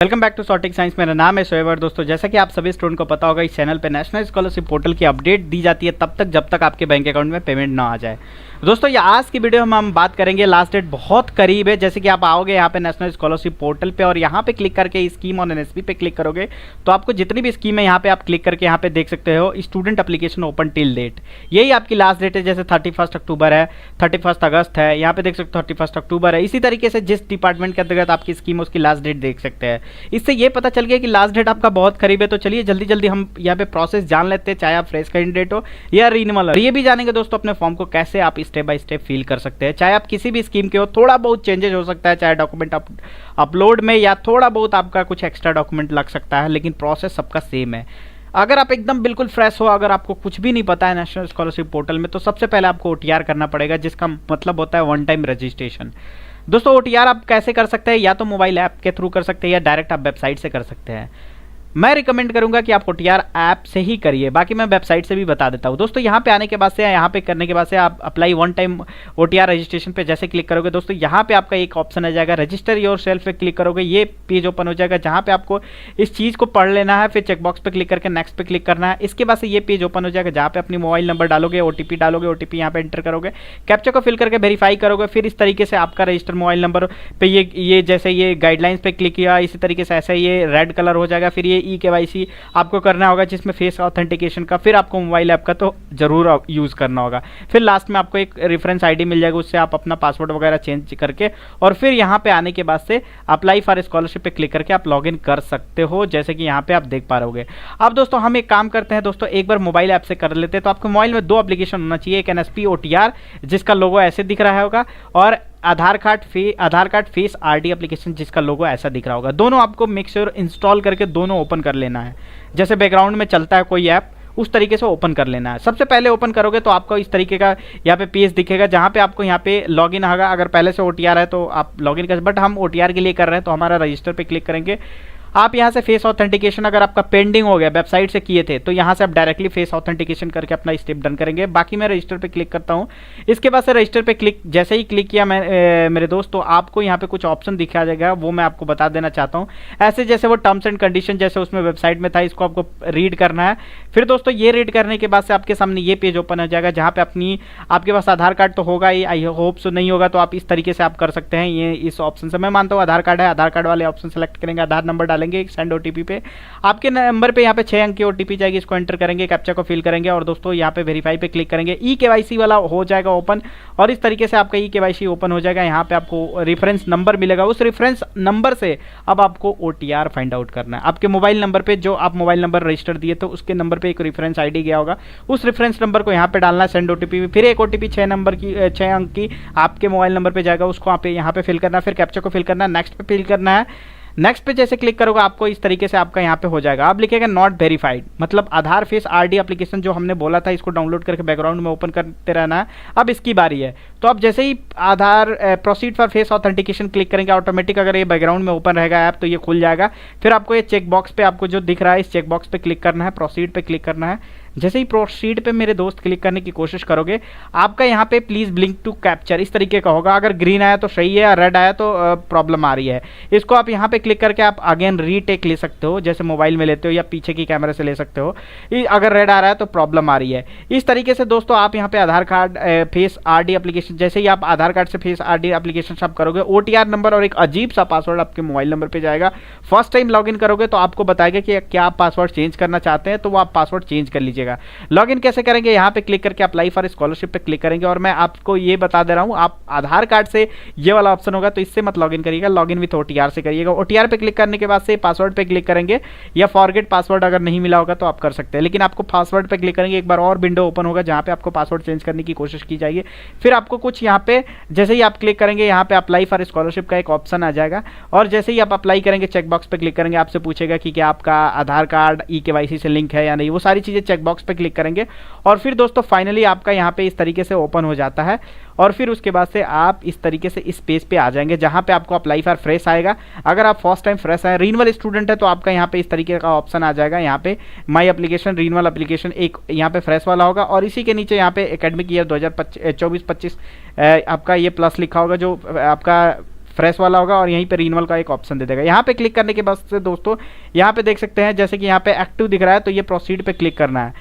Welcome back to सॉटिक science. मेरा नाम है शोएब और दोस्तों जैसा कि आप सभी स्टूडेंट को पता होगा, इस चैनल पे नेशनल स्कॉलरशिप पोर्टल की अपडेट दी जाती है तब तक जब तक आपके बैंक अकाउंट में पेमेंट ना आ जाए। दोस्तों ये आज की वीडियो में हम बात करेंगे, लास्ट डेट बहुत करीब है। जैसे कि आप आओगे यहाँ पे नेशनल स्कॉलरशिप पोर्टल पे और यहाँ पे क्लिक करके स्कीम ऑन एनएसपी पे क्लिक करोगे तो आपको जितनी भी स्कीम है यहाँ पे आप क्लिक करके यहाँ पे देख सकते हो student application open till date, यही आपकी लास्ट डेट है। जैसे 31 अक्टूबर है, 31 अगस्त है, यहाँ पे देख सकते हो 31 अक्टूबर है। इसी तरीके से जिस डिपार्टमेंट के अंतर्गत आपकी स्कीम है उसकी लास्ट डेट देख सकते हैं। इससे ये पता चल गया कि लास्ट डेट आपका बहुत करीब है। तो चलिए जल्दी जल्दी हम यहाँ पे प्रोसेस जान लेते हैं, चाहे आप फ्रेश कैंडिडेट हो या रिन्यूअल। ये भी जानेंगे दोस्तों अपने फॉर्म को कैसे आप स्टेप बाय स्टेप फिल कर सकते हैं। चाहे आप किसी भी स्कीम के हो, थोड़ा बहुत चेंजेस हो सकता है, चाहे डॉक्यूमेंट अपलोड में या थोड़ा बहुत आपका कुछ एक्स्ट्रा डॉक्यूमेंट लग सकता है, लेकिन प्रोसेस सबका सेम है। अगर आप एकदम बिल्कुल फ्रेश हो, अगर आपको कुछ भी नहीं पता है नेशनल स्कॉलरशिप पोर्टल में, तो सबसे पहले आपको ओटीआर करना पड़ेगा, जिसका मतलब होता है वन टाइम रजिस्ट्रेशन। दोस्तों ओटीआर आप कैसे कर सकते हैं, या तो मोबाइल ऐप के थ्रू कर सकते हैं या डायरेक्ट आप वेबसाइट से कर सकते हैं। मैं रिकमेंड करूंगा कि आप ओटीआर ऐप से ही करिए, बाकी मैं वेबसाइट से भी बता देता हूं। दोस्तों यहाँ पे आने के बाद से, यहाँ पे करने के बाद से आप apply one time OTR registration पे जैसे क्लिक करोगे दोस्तों, यहाँ पे आपका एक ऑप्शन आ जाएगा रजिस्टर योर सेल्फ पे क्लिक करोगे, ये पेज ओपन हो जाएगा जहाँ पे आपको इस चीज़ को पढ़ लेना है। फिर चेकबॉक्स पे क्लिक करके नेक्स्ट पे क्लिक करना है। इसके बाद से ये पेज ओपन हो जाएगा जहाँ पे अपनी मोबाइल नंबर डालोगे, ओटीपी डालोगे, ओटीपी यहाँ पे एंटर करोगे, कैप्चा को फिल करके वेरीफाई करोगे। फिर इस तरीके से आपका रजिस्टर मोबाइल नंबर पे ये जैसे ये गाइडलाइंस पे क्लिक किया, इसी तरीके से ऐसे ये रेड कलर हो जाएगा। फिर ये ई-केवाईसी आपको करना होगा, जिसमें फेस ऑथेंटिकेशन का, फिर आपको मोबाइल ऐप का तो जरूर यूज करना होगा। फिर लास्ट में आपको एक रेफरेंस आईडी मिल जाएगा, उससे आप अपना पासवर्ड वगैरह चेंज करके और फिर यहाँ पे आने के बाद से अप्लाई फॉर स्कॉलरशिप पे क्लिक करके आप लॉगिन कर सकते हो, जैसे कि यहाँ पे आप देख पा रहोगे। अब दोस्तों हम एक काम करते हैं दोस्तों, एक बार मोबाइल ऐप से कर लेते हैं। तो आपके मोबाइल में दो एप्लीकेशन होना चाहिए, एक एनएसपी ओटीआर जिसका लोगो ऐसे दिख रहा होगा, और आधार कार्ड फेस आरडी एप्लीकेशन जिसका लोगो ऐसा दिख रहा होगा। दोनों आपको मेक श्योर इंस्टॉल करके दोनों ओपन कर लेना है। जैसे बैकग्राउंड में चलता है कोई ऐप, उस तरीके से ओपन कर लेना है। सबसे पहले ओपन करोगे तो आपको इस तरीके का यहाँ पे पेज दिखेगा, जहाँ पे आपको यहाँ पे लॉगिन होगा। अगर पहले से ओटीआर है तो आप लॉगिन कर, बट हम ओटीआर के लिए कर रहे हैं तो हमारा रजिस्टर पे क्लिक करेंगे। आप यहाँ से फेस ऑथेंटिकेशन अगर आपका पेंडिंग हो गया, वेबसाइट से किए थे, तो यहाँ से आप डायरेक्टली फेस ऑथेंटिकेशन करके अपना स्टेप डन करेंगे। बाकी मैं रजिस्टर पे क्लिक करता हूँ। इसके बाद से रजिस्टर पे क्लिक जैसे ही क्लिक किया मेरे दोस्त, तो आपको यहाँ पे कुछ ऑप्शन दिखा जाएगा, वो मैं आपको बता देना चाहता हूँ। ऐसे जैसे वो टर्म्स एंड कंडीशन जैसे उसमें वेबसाइट में था, इसको आपको रीड करना है। फिर दोस्तों ये रीड करने के बाद से आपके सामने ये पेज ओपन हो जाएगा, जहाँ पे आपके पास आधार कार्ड तो होगा ही, आई होप सो नहीं होगा तो आप इस तरीके से आप कर सकते हैं। ये इस ऑप्शन से मैं मानता हूँ आधार कार्ड है, आधार कार्ड वाले ऑप्शन सेलेक्ट करेंगे, आधार नंबर डालेंगे, सेंड ओटीपी पे आपके नंबर पे यहाँ पे 6 अंक की ओटीपी जाएगी, इसको एंटर करेंगे, कैप्चा को फिल करेंगे और दोस्तों यहाँ पे वेरीफाई पे क्लिक करेंगे। ई-केवाईसी वाला हो जाएगा ओपन, और इस तरीके से आपका ई-केवाईसी ओपन हो जाएगा। यहाँ पे आपको रेफरेंस नंबर मिलेगा, उस रेफरेंस नंबर से अब आपको ओटीआर फाइंड आउट करना है। आपके मोबाइल नंबर पे जो आप मोबाइल नंबर रजिस्टर दिए तो उसके नंबर पे एक रेफरेंस आईडी गया होगा, उस रेफरेंस नंबर को यहाँ पे डालना है, सेंड ओटीपी। फिर एक ओटीपी 6 अंक की आपके मोबाइल नंबर पे जाएगा, उसको आप यहाँ पे फिल करना है, फिर कैप्चा को फिल करना है, नेक्स्ट पे फिल करना है। नेक्स्ट पे जैसे क्लिक करोगे आपको इस तरीके से आपका यहाँ पे हो जाएगा। अब लिखेगा नॉट वेरीफाइड, मतलब आधार फेस आरडी एप्लीकेशन जो हमने बोला था, इसको डाउनलोड करके बैकग्राउंड में ओपन करते रहना है। अब इसकी बारी है, तो आप जैसे ही Aadhaar proceed for face authentication click करेंगे, ऑटोमेटिक अगर ये बैकग्राउंड में ओपन रहेगा ऐप तो ये खुल जाएगा। फिर आपको ये चेक बॉक्स पे आपको जो दिख रहा है, इस चेक बॉक्स पे क्लिक करना है, प्रोसीड पे क्लिक करना है। जैसे ही प्रोसीड पे मेरे दोस्त क्लिक करने की कोशिश करोगे, आपका यहाँ पे प्लीज ब्लिंक टू कैप्चर इस तरीके का होगा। अगर ग्रीन आया तो सही है, रेड आया तो प्रॉब्लम आ रही है। इसको आप यहाँ पे क्लिक करके आप अगेन रीटेक ले सकते हो, जैसे मोबाइल में लेते हो या पीछे की कैमरे से ले सकते हो। अगर रेड आ रहा है तो प्रॉब्लम आ रही है। इस तरीके से दोस्तों आप यहाँ पे आधार कार्ड फेस आरडी एप्लीकेशन, जैसे ही आप आधार कार्ड से फेस आरडी एप्लीकेशन आप करोगे, ओटीआर नंबर और एक अजीब सा पासवर्ड आपके मोबाइल नंबर पे जाएगा। फर्स्ट टाइम लॉगिन करोगे तो आपको बताएगा कि क्या आप पासवर्ड चेंज करना चाहते हैं, तो वो आप पासवर्ड चेंज कर लीजिएगा। लॉगिन कैसे करेंगे, यहाँ पे क्लिक करके अप्लाई फॉर स्कॉलरशिप पे क्लिक करेंगे, और मैं आपको ये बता दे रहा हूँ, आप आधार कार्ड से ये वाला ऑप्शन होगा तो इससे मत लॉगिन करिएगा, लॉगिन विथ ओटीआर से करिएगा। ओटीआर पे क्लिक करने के बाद से पासवर्ड पे क्लिक करेंगे, या फॉरगेट पासवर्ड अगर नहीं मिला होगा तो आप कर सकते हैं, लेकिन आपको पासवर्ड पे क्लिक करेंगे, एक बार और विंडो ओपन होगा जहाँ पे आपको पासवर्ड चेंज करने की कोशिश की जाएगी। फिर आपको कुछ यहाँ पे जैसे ही आप क्लिक करेंगे, यहाँ पे अप्लाई फॉर स्कॉलरशिप का एक ऑप्शन आ जाएगा, और जैसे ही आप अप्लाई करेंगे चेक बॉक्स पे क्लिक करेंगे, आपसे पूछेगा कि क्या आपका आधार कार्ड ई-केवाईसी से लिंक है या नहीं, वो सारी चीज़ें चेक बॉक्स पे क्लिक करेंगे। और फिर दोस्तों फाइनली आपका यहाँ पे इस तरीके से ओपन हो जाता है, और फिर उसके बाद से आप इस तरीके से इस पेज पे आ जाएंगे, जहाँ पे आपको अप्लाई फॉर फ्रेश आएगा। अगर आप फर्स्ट टाइम फ्रेश आए, रिन्यूअल स्टूडेंट है, तो आपका यहाँ पे इस तरीके का ऑप्शन आ जाएगा, यहाँ पे माई एप्लीकेशन रिन्यूअल एप्लीकेशन एक यहाँ पे फ्रेश वाला होगा, और इसी के नीचे यहाँ पे एकेडमिक ईयर 2024-25 आपका ये प्लस लिखा होगा, जो आपका फ्रेश वाला होगा और यहीं पे रिन्यूअल का एक ऑप्शन दे देगा। यहाँ पे क्लिक करने के बाद से दोस्तों यहाँ पे देख सकते हैं जैसे कि यहाँ पे एक्टिव दिख रहा है तो ये प्रोसीड पे क्लिक करना है,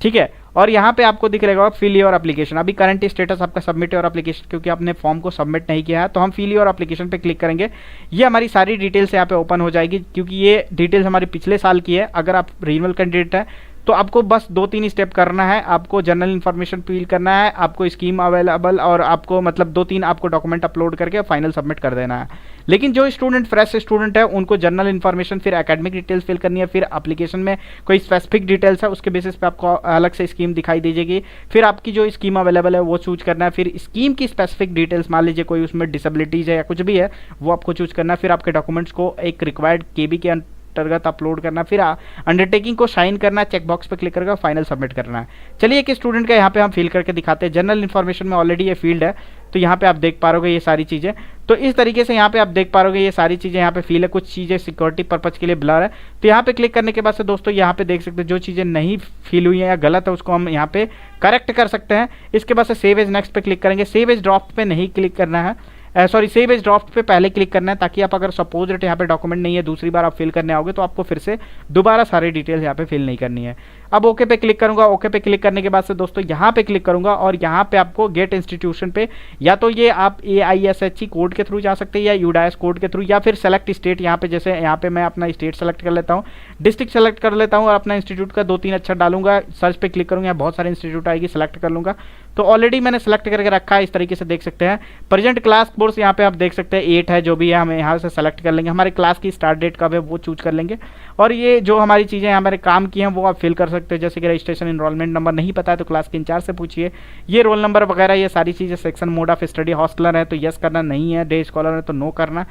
ठीक है। और यहाँ पे आपको दिख रहेगा फिल योर एप्लीकेशन, अभी करंट स्टेटस आपका सबमिट योर एप्लीकेशन, क्योंकि आपने फॉर्म को सबमिट नहीं किया है तो हम फिल योर एप्लीकेशन पे क्लिक करेंगे। ये हमारी सारी डिटेल्स यहाँ पे ओपन हो जाएगी, क्योंकि ये डिटेल्स हमारी पिछले साल की है। अगर आप रिन्यूअल कैंडिडेट है तो आपको बस 2-3 स्टेप करना है, आपको जनरल इन्फॉर्मेशन फिल करना है, आपको स्कीम अवेलेबल और आपको मतलब 2-3 आपको डॉक्यूमेंट अपलोड करके फाइनल सबमिट कर देना है। लेकिन जो स्टूडेंट फ्रेश स्टूडेंट है उनको जनरल इन्फॉर्मेशन, फिर एकेडमिक डिटेल्स फिल करनी है, फिर एप्लीकेशन में कोई स्पेसिफिक डिटेल्स है उसके बेसिस पे आपको अलग से स्कीम दिखाई दीजिएगी, फिर आपकी जो स्कीम अवेलेबल है वो चूज करना है, फिर स्कीम की स्पेसिफिक डिटेल्स, मान लीजिए कोई उसमें डिसेबिलिटीज है या कुछ भी है वो आपको चूज करना है, फिर आपके डॉक्यूमेंट्स को एक रिक्वायर्ड केबी के अंतर्गत अपलोड करना, फिर अंडरटेकिंग को साइन करना, चेक बॉक्स पे क्लिक करके फाइनल सबमिट करना है। चलिए एक स्टूडेंट का यहाँ पे हम फिल करके दिखाते हैं। जनरल इन्फॉर्मेशन में ऑलरेडी ये फील्ड है तो यहाँ पे आप देख पा रहोगे ये सारी चीज़ें, तो इस तरीके से यहाँ पे आप देख पा रहोगे ये सारी चीज़ें यहाँ पे फील है, कुछ चीज़ें सिक्योरिटी पर्पज के लिए ब्लर है। तो यहाँ पे क्लिक करने के बाद से दोस्तों यहाँ पे देख सकते हैं जो चीज़ें नहीं फील हुई हैं या गलत है उसको हम यहाँ पे करेक्ट कर सकते हैं। इसके बाद से सेव एज नेक्स्ट पे क्लिक करेंगे, सेव एज ड्राफ्ट पे नहीं क्लिक करना है, सॉरी सेव एज ड्राफ्ट पे पहले क्लिक करना है, ताकि आप अगर सपोज इट यहाँ पे डॉक्यूमेंट नहीं है दूसरी बार आप फिल करने आओगे तो आपको फिर से दोबारा सारी डिटेल्स यहाँ पे फिल नहीं करनी है। अब ओके पे क्लिक करूंगा, ओके पे क्लिक करने के बाद से दोस्तों यहाँ पे क्लिक करूंगा और यहाँ पे आपको गेट इंस्टीट्यूशन पे या तो ये आप AISHE कोड के थ्रू जा सकते हैं या यूडाइस कोड के थ्रू, या फिर सेलेक्ट स्टेट, यहाँ पे जैसे यहाँ पे मैं अपना स्टेट सेलेक्ट कर लेता हूँ, डिस्ट्रिक्ट सेलेक्ट कर लेता हूँ और अपना इंस्टीट्यूट का 2-3 अक्षर डालूंगा, सर्च पे क्लिक करूंगा, यहाँ बहुत सारे इंस्टीट्यूट आएगी, सेलेक्ट कर लूंगा। तो ऑलरेडी मैंने सेलेक्ट करके रखा है, इस तरीके से देख सकते हैं। प्रेजेंट क्लास कोर्स यहाँ पे आप देख सकते हैं 8 है, जो भी है हम यहाँ से सेलेक्ट कर लेंगे, हमारे क्लास की स्टार्ट डेट कब है वो चूज कर लेंगे, और ये जो हमारी चीज़ें हमारे काम की हैं वो आप फिल कर सकते हैं। जैसे कि रजिस्ट्रेशन इनरोलमेंट नंबर नहीं पता है तो क्लास के इंचार्ज से पूछिए, ये रोल नंबर वगैरह ये सारी चीज़ें, section mode of study, hosteller है तो यस करना, नहीं है डे स्कॉलर है तो नो करना।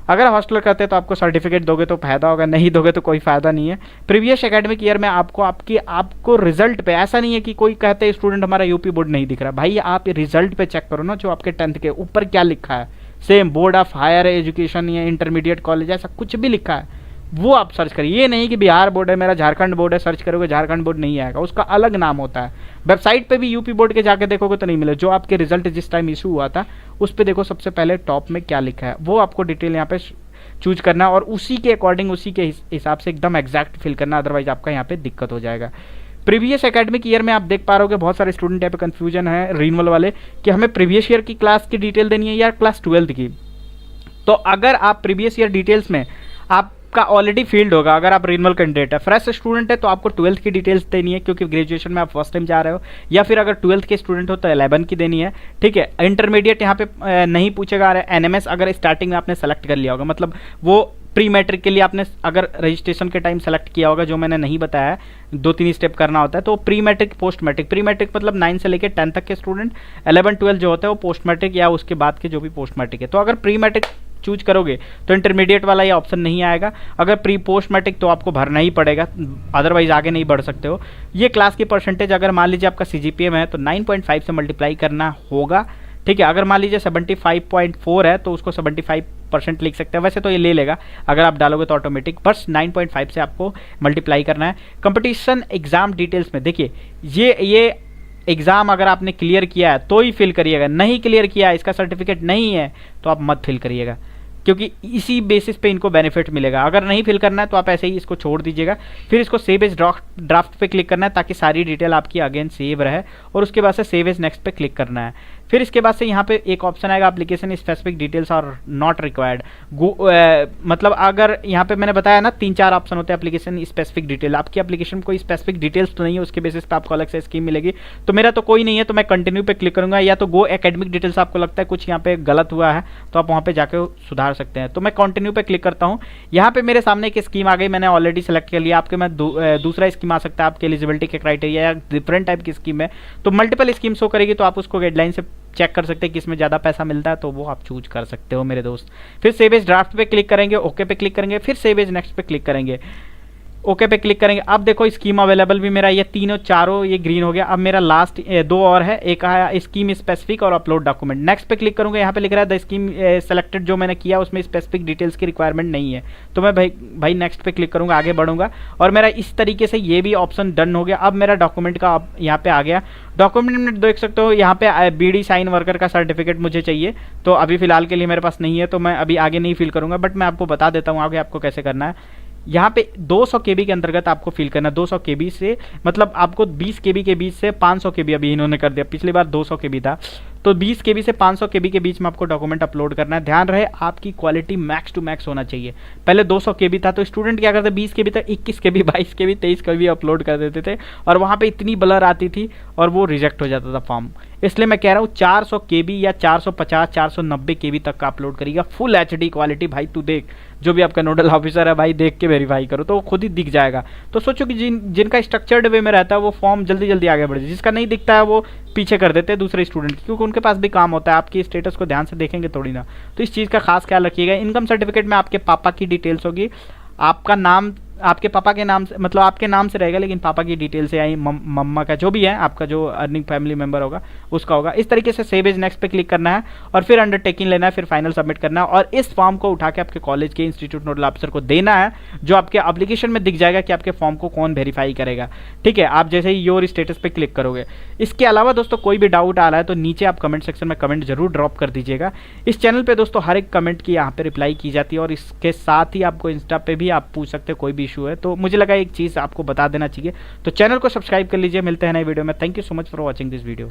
अगर हॉस्टलर करते हैं तो आपको सर्टिफिकेट दोगे तो फायदा होगा, नहीं दोगे तो कोई फायदा नहीं है। प्रीवियस एकेडमिक ईयर में आपको रिजल्ट पे, ऐसा नहीं है कि कोई कहते हैं स्टूडेंट हमारा यूपी बोर्ड नहीं दिख रहा, भाई आप रिजल्ट पे चेक करो ना, जो आपके 10th के ऊपर क्या लिखा है, same board of higher education या इंटरमीडिएट कॉलेज ऐसा कुछ भी लिखा है वो आप सर्च करिए। ये नहीं कि बिहार बोर्ड है मेरा, झारखंड बोर्ड है, सर्च करोगे झारखंड बोर्ड नहीं आएगा, उसका अलग नाम होता है। वेबसाइट पे भी यूपी बोर्ड के जाके देखोगे तो नहीं मिले, जो आपके रिजल्ट जिस टाइम इशू हुआ था उस पर देखो सबसे पहले टॉप में क्या लिखा है, वो आपको डिटेल यहाँ पे चूज करना और उसी के अकॉर्डिंग उसी के हिसाब से एकदम एग्जैक्ट फिल करना, अदरवाइज आपका यहाँ पे दिक्कत हो जाएगा। प्रीवियस एकेडमिक ईयर में आप देख पा रहे बहुत सारे स्टूडेंट यहाँ पे कंफ्यूजन है रिन्यूअल वाले कि हमें प्रीवियस ईयर की क्लास की डिटेल देनी है या क्लास 12th की। तो अगर आप प्रीवियस ईयर डिटेल्स में आपका ऑलरेडी फील्ड होगा, अगर आप रिन्यूअल कैंडिडेट है, फ्रेश स्टूडेंट है तो आपको 12th की डिटेल्स देनी है क्योंकि ग्रेजुएशन में आप फर्स्ट टाइम जा रहे हो, या फिर अगर 12th के स्टूडेंट हो तो 11 की देनी है, ठीक है। इंटरमीडिएट यहाँ पे नहीं पूछेगा, NMS अगर स्टार्टिंग में आपने सेलेक्ट कर लिया होगा, मतलब वो प्री मैट्रिक के लिए आपने अगर रजिस्ट्रेशन के टाइम सेलेक्ट किया होगा, जो मैंने नहीं बताया 2-3 स्टेप करना होता है, तो pre matric post matric, pre matric मतलब 9 से लेकर 10 तक के स्टूडेंट, 11-12 जो होता है वो पोस्ट मैट्रिक या उसके बाद के जो भी पोस्ट मैट्रिक है। तो अगर प्री मैट्रिक चूज करोगे तो इंटरमीडिएट वाला ये ऑप्शन नहीं आएगा, अगर प्री पोस्ट मैट्रिक तो आपको भरना ही पड़ेगा, अदरवाइज आगे नहीं बढ़ सकते हो। ये क्लास की परसेंटेज अगर मान लीजिए आपका CGPA में है तो 9.5 से मल्टीप्लाई करना होगा, ठीक है। अगर मान लीजिए 75.4 है तो उसको 75% लिख सकते हैं, वैसे तो ये ले लेगा अगर आप डालोगे तो ऑटोमेटिक, बस 9.5 से आपको मल्टीप्लाई करना है। कंपटीशन एग्जाम डिटेल्स में देखिए ये एग्जाम अगर आपने क्लियर किया है तो ही फिल करिएगा, नहीं क्लियर किया है, इसका सर्टिफिकेट नहीं है तो आप मत फिल करिएगा, क्योंकि इसी बेसिस पे इनको बेनिफिट मिलेगा। अगर नहीं फिल करना है तो आप ऐसे ही इसको छोड़ दीजिएगा, फिर इसको सेव एज ड्राफ्ट पे क्लिक करना है ताकि सारी डिटेल आपकी अगेन सेव रहे, और उसके बाद से सेव एज नेक्स्ट पे क्लिक करना है। फिर इसके बाद से यहाँ पे एक ऑप्शन आएगा एप्लीकेशन स्पेसिफिक डिटेल्स और नॉट रिक्वायर्ड, मतलब अगर यहाँ पे मैंने बताया ना 3-4 ऑप्शन होते हैं एप्लीकेशन स्पेसिफिक डिटेल, आपकी एप्लीकेशन कोई स्पेसिफिक डिटेल्स तो नहीं है, उसके बेसिस पे आपको अलग से स्कीम मिलेगी। तो मेरा तो कोई नहीं है तो मैं कंटिन्यू पे क्लिक करूंगा, या तो गो एकेडमिक डिटेल्स आपको लगता है कुछ यहाँ पे गलत हुआ है तो आप वहाँ पे जाकर सुधार सकते हैं, तो मैं कंटिन्यू पे क्लिक करता हूँ। यहाँ पे मेरे सामने एक स्कीम आ गई, मैंने ऑलरेडी सेलेक्ट कर लिया, आपके में दूसरा स्कीम आ सकता है, आपके एलिजिबिलिटी के क्राइटेरिया या डिफरेंट टाइप की स्कीम है, तो मल्टीपल स्कीम शो करेगी, तो आप उसको गाइडलाइन से चेक कर सकते हैं कि इसमें ज़्यादा पैसा मिलता है तो वो आप चूज कर सकते हो मेरे दोस्त। फिर सेव एज ड्राफ्ट पे क्लिक करेंगे, ओके पे क्लिक करेंगे, फिर सेव एज नेक्स्ट पे क्लिक करेंगे। ओके पे क्लिक करेंगे। अब देखो स्कीम अवेलेबल भी मेरा ये तीनों चारों ये ग्रीन हो गया। अब मेरा लास्ट 2 और है, एक है स्कीम स्पेसिफिक और अपलोड डॉक्यूमेंट। नेक्स्ट पे क्लिक करूंगा, यहाँ पे लिख रहा है द स्कीम सेलेक्टेड जो मैंने किया उसमें स्पेसिफिक डिटेल्स की रिक्वायरमेंट नहीं है, तो मैं भाई नेक्स्ट पे क्लिक करूंगा, आगे बढ़ूंगा और मेरा इस तरीके से ये भी ऑप्शन डन हो गया। अब मेरा डॉक्यूमेंट का यहाँ पे आ गया। डॉक्यूमेंट में देख सकते हो यहाँ पे बीडी साइन वर्कर का सर्टिफिकेट मुझे चाहिए, तो अभी फिलहाल के लिए मेरे पास नहीं है, तो मैं अभी आगे नहीं फिल करूंगा, बट मैं आपको बता देता हूँ आगे आपको कैसे करना है। यहाँ पे 200 केबी के अंतर्गत आपको फिल करना है। 200 केबी से मतलब आपको 20 केबी के बीच से 500 केबी अभी इन्होंने कर दिया, पिछली बार 200 केबी था, तो 20 केबी से 500 केबी के बीच में आपको डॉक्यूमेंट अपलोड करना है। ध्यान रहे आपकी क्वालिटी मैक्स टू मैक्स होना चाहिए। पहले 200 केबी था तो स्टूडेंट क्या करते 20 केबी तक 21 केबी 22 केबी 23 केबी अपलोड कर देते थे और वहाँ पे इतनी ब्लर आती थी और वो रिजेक्ट हो जाता था फॉर्म। इसलिए मैं कह रहा हूँ 400 केबी या 450 490 केबी तक का अपलोड करिएगा, फुल एचडी क्वालिटी। भाई तू देख, जो भी आपका नोडल ऑफिसर है भाई देख के वेरीफाई करो तो वो खुद ही दिख जाएगा। तो सोचो कि जिनका स्ट्रक्चर्ड वे में रहता है वो फॉर्म जल्दी जल्दी आगे बढ़े, जिसका नहीं दिखता है वो पीछे कर देते हैं दूसरे स्टूडेंट, क्योंकि उनके पास भी काम होता है, आपकी स्टेटस को ध्यान से देखेंगे थोड़ी ना। तो इस चीज़ का खास ख्याल रखिएगा। इनकम सर्टिफिकेट में आपके पापा की डिटेल्स होगी, आपका नाम आपके पापा के नाम से मतलब आपके नाम से रहेगा, लेकिन पापा की डिटेल से आई मम्मा का जो भी है आपका जो अर्निंग फैमिली मेंबर होगा उसका होगा। इस तरीके से सेव एज नेक्स्ट पे क्लिक करना है और फिर अंडरटेकिंग लेना है, फिर फाइनल सबमिट करना है और इस फॉर्म को उठा के आपके कॉलेज के इंस्टीट्यूट नोडल ऑफिसर को देना है, जो आपके एप्लीकेशन में दिख जाएगा कि आपके फॉर्म को कौन वेरीफाई करेगा। ठीक है, आप जैसे ही योर स्टेटस पे क्लिक करोगे। इसके अलावा दोस्तों कोई भी डाउट आ रहा है तो नीचे आप कमेंट सेक्शन में कमेंट जरूर ड्रॉप कर दीजिएगा। इस चैनल पे दोस्तों हर एक कमेंट की यहाँ पे रिप्लाई की जाती है और इसके साथ ही आपको इंस्टा पे भी आप पूछ सकते हो कोई भी इशू है। तो मुझे लगा एक चीज़ आपको बता देना चाहिए, तो चैनल को सब्सक्राइब कर लीजिए। मिलते हैं नए वीडियो में। Thank you so much for watching this video.